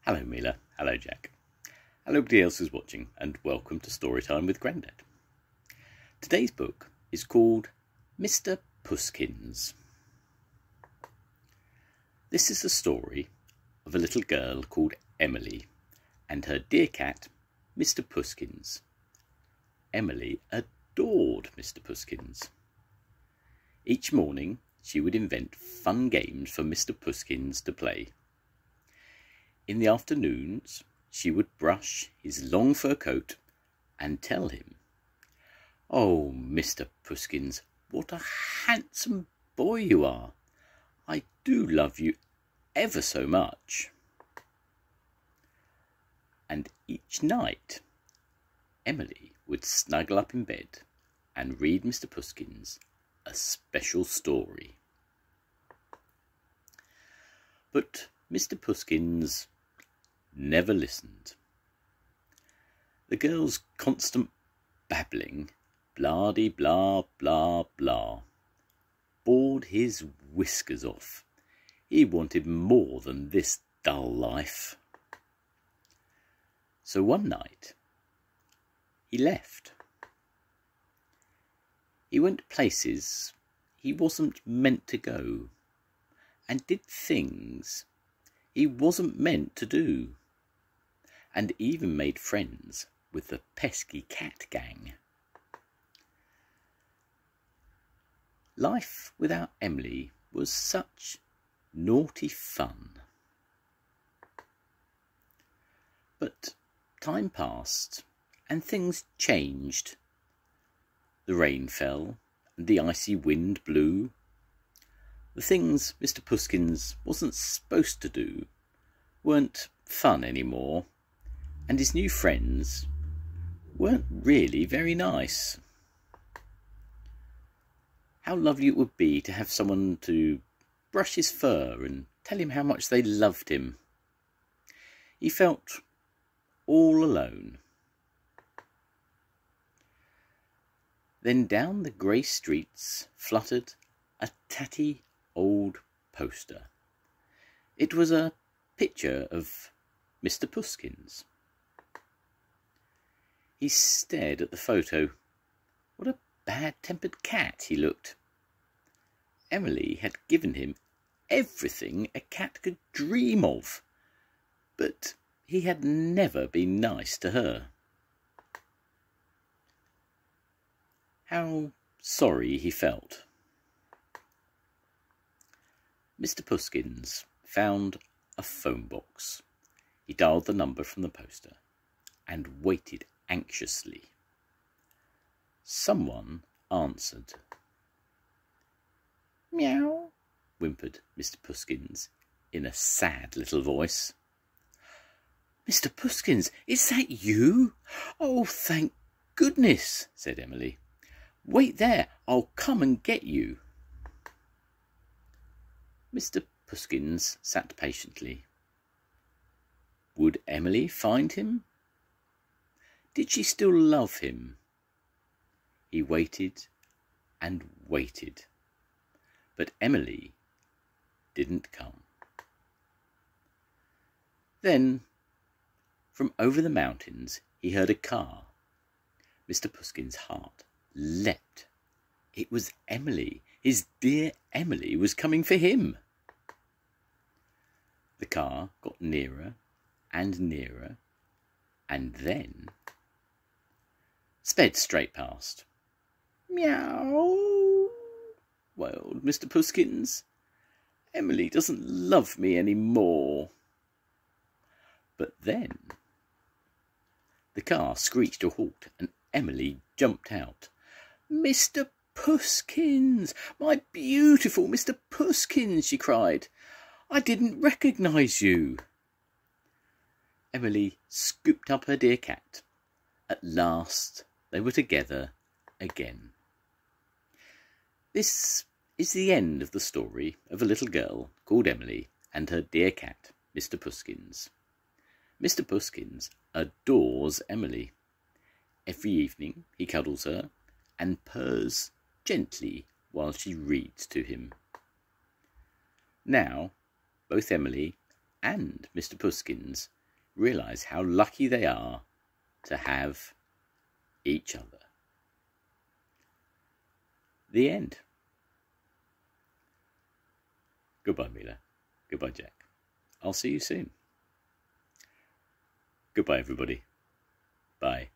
Hello Mila, hello Jack. Hello everybody else who's watching, and welcome to Storytime with Grandad. Today's book is called Mr. Pusskins. This is the story of a little girl called Emily and her dear cat, Mr. Pusskins. Emily adored Mr. Pusskins. Each morning she would invent fun games for Mr. Pusskins to play. In the afternoons, she would brush his long fur coat and tell him, "Oh, Mr. Pusskins, what a handsome boy you are! I do love you ever so much." And each night, Emily would snuggle up in bed and read Mr. Pusskins a special story. But Mr. Pusskins never listened. The girl's constant babbling, blah-de-blah, blah, blah, bored his whiskers off. He wanted more than this dull life. So one night, he left. He went places he wasn't meant to go, and did things he wasn't meant to do, and even made friends with the pesky cat gang. Life without Emily was such naughty fun. But time passed and things changed. The rain fell and the icy wind blew. The things Mr. Pusskins wasn't supposed to do weren't fun anymore, and his new friends weren't really very nice. How lovely it would be to have someone to brush his fur and tell him how much they loved him. He felt all alone. Then down the grey streets fluttered a tatty old poster. It was a picture of Mr. Pusskins. He stared at the photo. What a bad-tempered cat he looked. Emily had given him everything a cat could dream of, but he had never been nice to her. How sorry he felt. Mr. Pusskins found a phone box. He dialed the number from the poster and waited anxiously. Someone answered. "Meow," whimpered Mr. Pusskins in a sad little voice. "Mr. Pusskins, is that you? Oh, thank goodness," said Emily. "Wait there, I'll come and get you." Mr. Pusskins sat patiently. Would Emily find him? Did she still love him? He waited and waited, but Emily didn't come. Then, from over the mountains, he heard a car. Mr. Pusskins' heart leapt. It was Emily. His dear Emily was coming for him. The car got nearer and nearer, and then sped straight past. "Meow," wailed Mr. Pusskins. "Emily doesn't love me any more." But then the car screeched to a halt, and Emily jumped out. "Mr. Pusskins, my beautiful Mr. Pusskins," she cried. "I didn't recognise you." Emily scooped up her dear cat. At last they were together again. This is the end of the story of a little girl called Emily and her dear cat, Mr. Pusskins. Mr. Pusskins adores Emily. Every evening he cuddles her and purrs gently while she reads to him. Now, both Emily and Mr. Pusskins realise how lucky they are to have each other. The end. Goodbye, Mila. Goodbye, Jack. I'll see you soon. Goodbye, everybody. Bye.